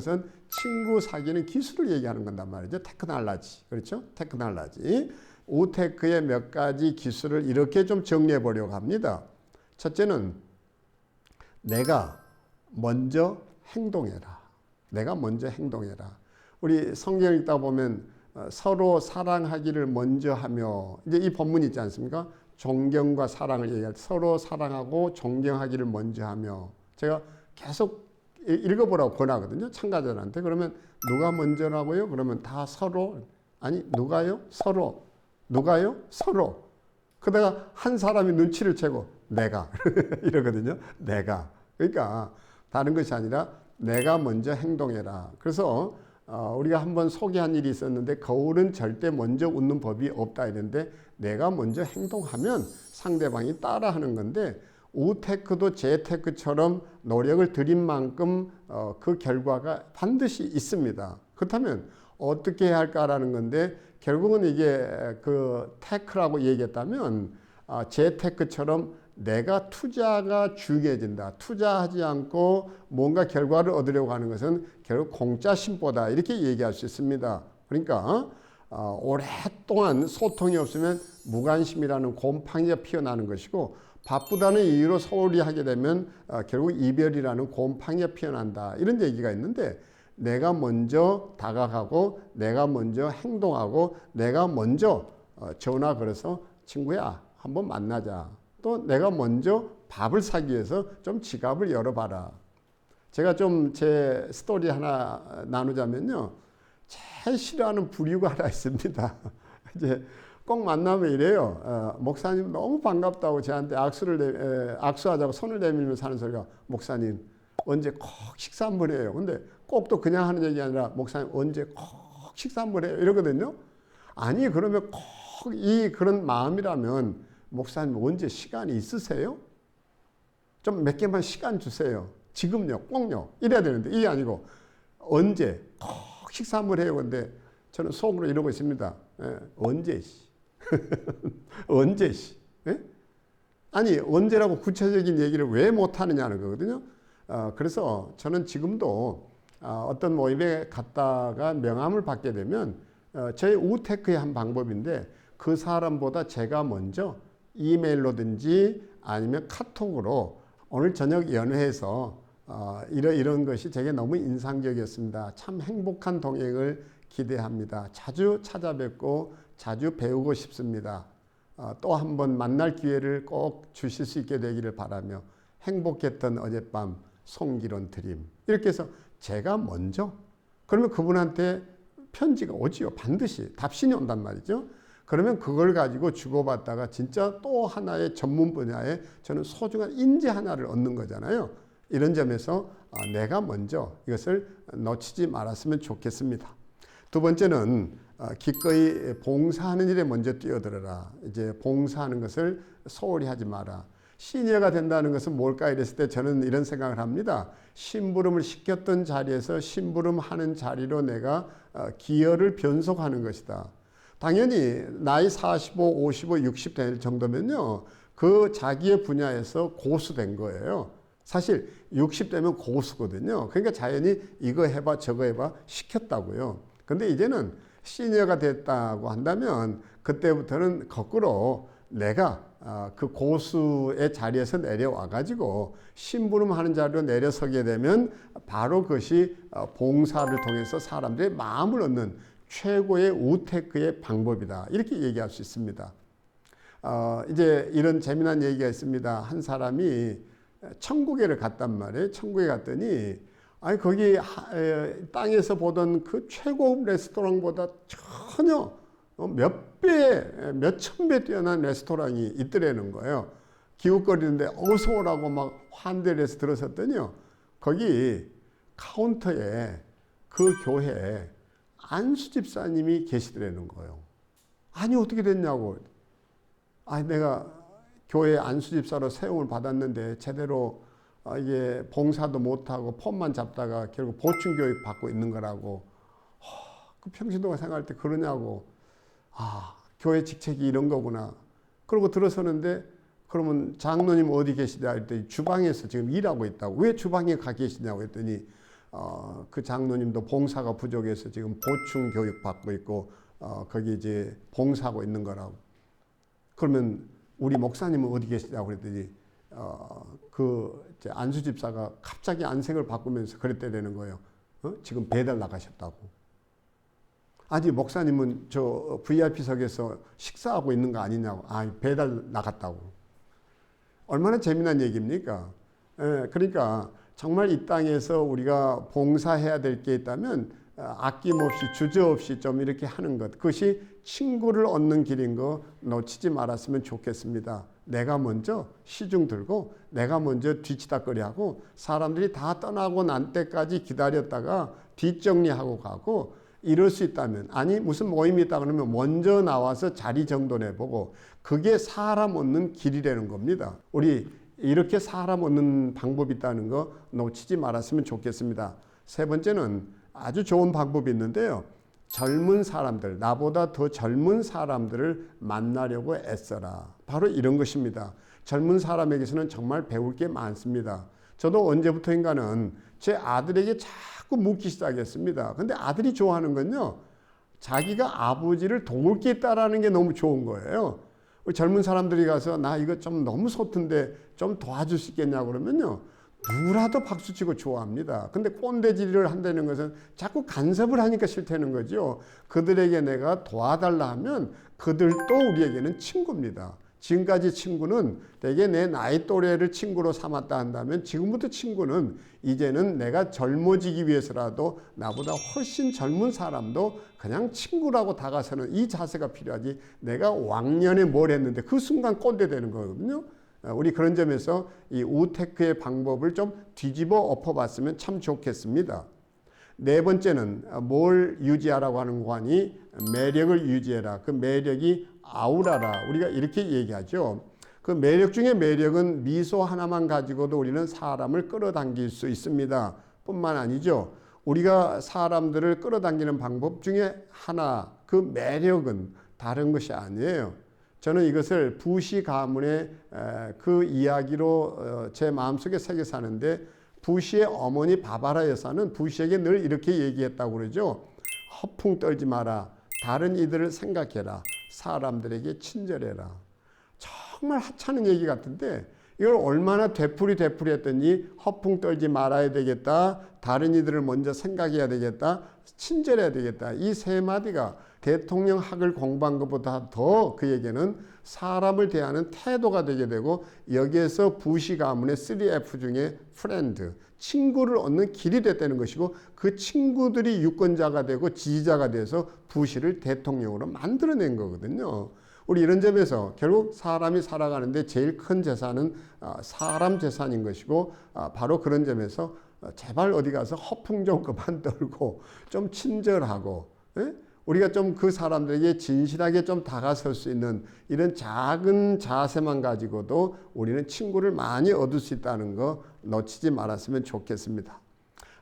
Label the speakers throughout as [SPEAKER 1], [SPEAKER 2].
[SPEAKER 1] 그것은 친구 사귀는 기술을 얘기하는 건단 말이죠. 테크놀로지. 그렇죠? 테크놀로지. 우테크의 몇 가지 기술을 이렇게 좀 정리해 보려고 합니다. 첫째는 내가 먼저 행동해라. 내가 먼저 행동해라. 우리 성경 읽다 보면 서로 사랑하기를 먼저 하며, 이제 이 본문 있지 않습니까? 존경과 사랑을 얘기할 때 서로 사랑하고 존경하기를 먼저 하며, 제가 계속 읽어보라고 권하거든요. 참가자들한테. 그러면 누가 먼저라고요? 그러면 다 서로. 아니, 누가요? 서로. 누가요? 서로. 그러다가 한 사람이 눈치를 채고 내가 이러거든요. 내가. 그러니까 다른 것이 아니라 내가 먼저 행동해라. 그래서 우리가 한번 소개한 일이 있었는데, 거울은 절대 먼저 웃는 법이 없다 이랬는데, 내가 먼저 행동하면 상대방이 따라하는 건데, 우테크도 재테크처럼 노력을 들인 만큼 그 결과가 반드시 있습니다. 그렇다면 어떻게 해야 할까라는 건데, 결국은 이게 그 테크라고 얘기했다면 재테크처럼 내가 투자가 중요해진다. 투자하지 않고 뭔가 결과를 얻으려고 하는 것은 결국 공짜 심보다, 이렇게 얘기할 수 있습니다. 그러니까 오랫동안 소통이 없으면 무관심이라는 곰팡이가 피어나는 것이고, 바쁘다는 이유로 소홀히 하게 되면 결국 이별이라는 곰팡이가 피어난다, 이런 얘기가 있는데, 내가 먼저 다가가고 내가 먼저 행동하고 내가 먼저 전화 걸어서 친구야 한번 만나자, 또 내가 먼저 밥을 사기 위해서 좀 지갑을 열어봐라. 제가 좀 제 스토리 하나 나누자면요, 제일 싫어하는 부류가 하나 있습니다. 이제 꼭 만나면 이래요. 목사님 너무 반갑다고 저한테 악수하자고 손을 내밀면서 하는 소리가, 목사님 언제 꼭 식사 한번 해요. 근데 꼭 또 그냥 하는 얘기 아니라, 목사님 언제 꼭 식사 한번 해요, 이러거든요. 아니, 그러면 꼭 그런 마음이라면 목사님 언제 시간이 있으세요? 좀 몇 개만 시간 주세요. 지금요, 꼭요. 이래야 되는데, 이게 아니고 언제 꼭 식사 한번 해요. 근데 저는 속으로 이러고 있습니다. 언제 씨. 언제 씨. 아니, 언제라고 구체적인 얘기를 왜 못하느냐는 거거든요. 그래서 저는 지금도 어떤 모임에 갔다가 명함을 받게 되면 저의 우테크의 한 방법인데, 그 사람보다 제가 먼저 이메일로든지 아니면 카톡으로 오늘 저녁 연회에서 이런 것이 제게 너무 인상적이었습니다. 참 행복한 동행을 기대합니다. 자주 찾아뵙고 자주 배우고 싶습니다. 또 한 번 만날 기회를 꼭 주실 수 있게 되기를 바라며 행복했던 어젯밤 송기론 드림. 이렇게 해서 제가 먼저, 그러면 그분한테 편지가 오지요. 반드시 답신이 온단 말이죠. 그러면 그걸 가지고 주고받다가 진짜 또 하나의 전문 분야에 저는 소중한 인재 하나를 얻는 거잖아요. 이런 점에서 내가 먼저 이것을 놓치지 말았으면 좋겠습니다. 두 번째는 기꺼이 봉사하는 일에 먼저 뛰어들어라. 이제 봉사하는 것을 소홀히 하지 마라. 시니어가 된다는 것은 뭘까 이랬을 때 저는 이런 생각을 합니다. 심부름을 시켰던 자리에서 심부름하는 자리로 내가 기여를 변속하는 것이다. 당연히 나이 45, 55, 60 될 정도면요, 그 자기의 분야에서 고수된 거예요. 사실 60 되면 고수거든요. 그러니까 자연히 이거 해봐 저거 해봐 시켰다고요. 근데 이제는 시니어가 됐다고 한다면 그때부터는 거꾸로 내가 그 고수의 자리에서 내려와 가지고 심부름하는 자리로 내려서게 되면 바로 그것이 봉사를 통해서 사람들의 마음을 얻는 최고의 우테크의 방법이다, 이렇게 얘기할 수 있습니다. 이제 이런 재미난 얘기가 있습니다. 한 사람이 천국에를 갔단 말이에요. 천국에 갔더니 아니 거기 땅에서 보던 그 최고급 레스토랑보다 전혀 몇 배, 몇천 배 뛰어난 레스토랑이 있더라는 거예요. 기웃거리는데 어서 오라고 막 환대를 해서 들어섰더니요, 거기 카운터에 그 교회에 안수 집사님이 계시더라는 거예요. 아니 어떻게 됐냐고. 아니 내가 교회 안수 집사로 세움을 받았는데 제대로 이게 봉사도 못하고 폰만 잡다가 결국 보충교육 받고 있는 거라고. 그 평신도가 생각할 때 그러냐고. 교회 직책이 이런 거구나. 그러고 들어서는데, 그러면 장로님 어디 계시냐 했더니 주방에서 지금 일하고 있다고. 왜 주방에 가 계시냐고 했더니 그 장로님도 봉사가 부족해서 지금 보충 교육 받고 있고 거기 이제 봉사하고 있는 거라고. 그러면 우리 목사님은 어디 계시냐고 그랬더니 그 이제 안수 집사가 갑자기 안색을 바꾸면서 그랬대는 거예요. 지금 배달 나가셨다고. 아직 목사님은 저 VIP석에서 식사하고 있는 거 아니냐고. 배달 나갔다고. 얼마나 재미난 얘기입니까? 그러니까 정말 이 땅에서 우리가 봉사해야 될 게 있다면 아낌없이 주저없이 좀 이렇게 하는 것, 그것이 친구를 얻는 길인 거 놓치지 말았으면 좋겠습니다. 내가 먼저 시중 들고 내가 먼저 뒤치다거리하고 사람들이 다 떠나고 난 때까지 기다렸다가 뒷정리하고 가고, 이럴 수 있다면, 아니 무슨 모임이 있다 그러면 먼저 나와서 자리 정돈해보고, 그게 사람 얻는 길이라는 겁니다. 우리 이렇게 사람 얻는 방법이 있다는 거 놓치지 말았으면 좋겠습니다. 세 번째는 아주 좋은 방법이 있는데요. 젊은 사람들, 나보다 더 젊은 사람들을 만나려고 애써라. 바로 이런 것입니다. 젊은 사람에게서는 정말 배울 게 많습니다. 저도 언제부터인가는 제 아들에게 자꾸 묻기 시작했습니다. 근데 아들이 좋아하는 건요, 자기가 아버지를 도울 게 있다라는 게 너무 좋은 거예요. 젊은 사람들이 가서 나 이거 좀 너무 소튼데 좀 도와줄 수 있겠냐고 그러면요, 누구라도 박수치고 좋아합니다. 근데 꼰대질을 한다는 것은 자꾸 간섭을 하니까 싫다는 거죠. 그들에게 내가 도와달라 하면 그들도 우리에게는 친구입니다. 지금까지 친구는 대개 내 나이 또래를 친구로 삼았다 한다면, 지금부터 친구는 이제는 내가 젊어지기 위해서라도 나보다 훨씬 젊은 사람도 그냥 친구라고 다가서는 이 자세가 필요하지, 내가 왕년에 뭘 했는데 그 순간 꼰대 되는 거거든요. 우리 그런 점에서 이 우테크의 방법을 좀 뒤집어 엎어봤으면 참 좋겠습니다. 네 번째는 뭘 유지하라고 하는 거니? 매력을 유지해라. 그 매력이 아우라라. 우리가 이렇게 얘기하죠. 그 매력 중에 매력은 미소 하나만 가지고도 우리는 사람을 끌어당길 수 있습니다. 뿐만 아니죠. 우리가 사람들을 끌어당기는 방법 중에 하나, 그 매력은 다른 것이 아니에요. 저는 이것을 부시 가문의 그 이야기로 제 마음속에 새겨 사는데, 부시의 어머니 바바라 여사는 부시에게 늘 이렇게 얘기했다고 그러죠. 허풍 떨지 마라. 다른 이들을 생각해라. 사람들에게 친절해라. 정말 하찮은 얘기 같은데 이걸 얼마나 되풀이했더니 허풍 떨지 말아야 되겠다. 다른 이들을 먼저 생각해야 되겠다. 친절해야 되겠다. 이 세 마디가 대통령 학을 공부한 것보다 더 그에게는 사람을 대하는 태도가 되게 되고, 여기에서 부시 가문의 3F 중에 프렌드, 친구를 얻는 길이 됐다는 것이고, 그 친구들이 유권자가 되고 지지자가 돼서 부시를 대통령으로 만들어낸 거거든요. 우리 이런 점에서 결국 사람이 살아가는데 제일 큰 재산은 사람 재산인 것이고, 바로 그런 점에서 제발 어디 가서 허풍 좀 그만 떨고 좀 친절하고, 우리가 좀 그 사람들에게 진실하게 좀 다가설 수 있는 이런 작은 자세만 가지고도 우리는 친구를 많이 얻을 수 있다는 거 놓치지 말았으면 좋겠습니다.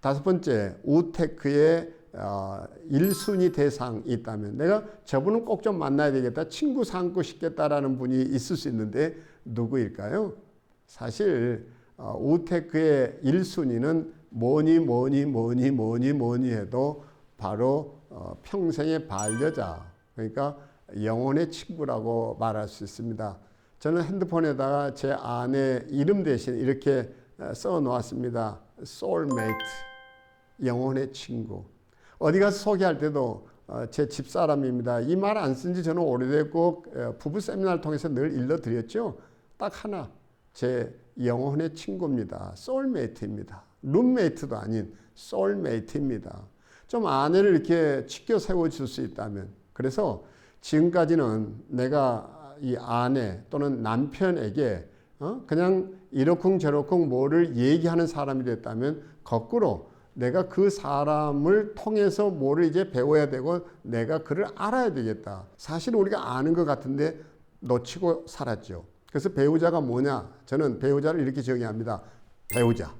[SPEAKER 1] 다섯 번째, 우테크의 1순위 대상이 있다면, 내가 저분은 꼭 좀 만나야 되겠다, 친구 삼고 싶겠다라는 분이 있을 수 있는데 누구일까요? 사실 우테크의 1순위는 뭐니 해도 바로 평생의 반려자, 그러니까 영혼의 친구라고 말할 수 있습니다. 저는 핸드폰에다가 제 아내 이름 대신 이렇게 써 놓았습니다. soulmate, 영혼의 친구. 어디 가서 소개할 때도 제 집사람입니다. 이 말 안 쓴 지 저는 오래됐고 부부 세미나를 통해서 늘 일러드렸죠. 딱 하나, 제 영혼의 친구입니다. soulmate입니다. 룸메이트도 아닌 soulmate입니다. 좀 아내를 이렇게 치켜 세워줄 수 있다면, 그래서 지금까지는 내가 이 아내 또는 남편에게 그냥 이러쿵저러쿵 뭐를 얘기하는 사람이 됐다면, 거꾸로 내가 그 사람을 통해서 뭐를 이제 배워야 되고 내가 그를 알아야 되겠다. 사실 우리가 아는 것 같은데 놓치고 살았죠. 그래서 배우자가 뭐냐? 저는 배우자를 이렇게 정의합니다. 배우자.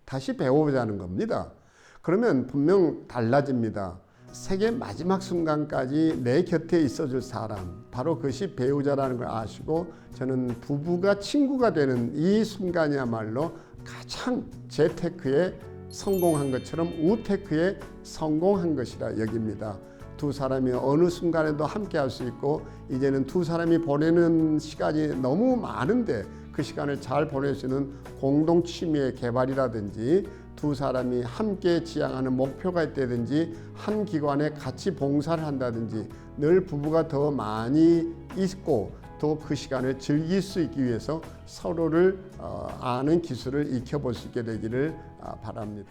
[SPEAKER 1] 다시 배워보자는 겁니다. 그러면 분명 달라집니다. 세계 마지막 순간까지 내 곁에 있어줄 사람, 바로 그것이 배우자라는 걸 아시고, 저는 부부가 친구가 되는 이 순간이야말로 가장 재테크에 성공한 것처럼 우테크에 성공한 것이라 여깁니다. 두 사람이 어느 순간에도 함께 할 수 있고 이제는 두 사람이 보내는 시간이 너무 많은데 그 시간을 잘 보낼 수 있는 공동 취미의 개발이라든지 두 사람이 함께 지향하는 목표가 있다든지 한 기관에 같이 봉사를 한다든지 늘 부부가 더 많이 있고 또 그 시간을 즐길 수 있기 위해서 서로를 아는 기술을 익혀볼 수 있게 되기를 바랍니다.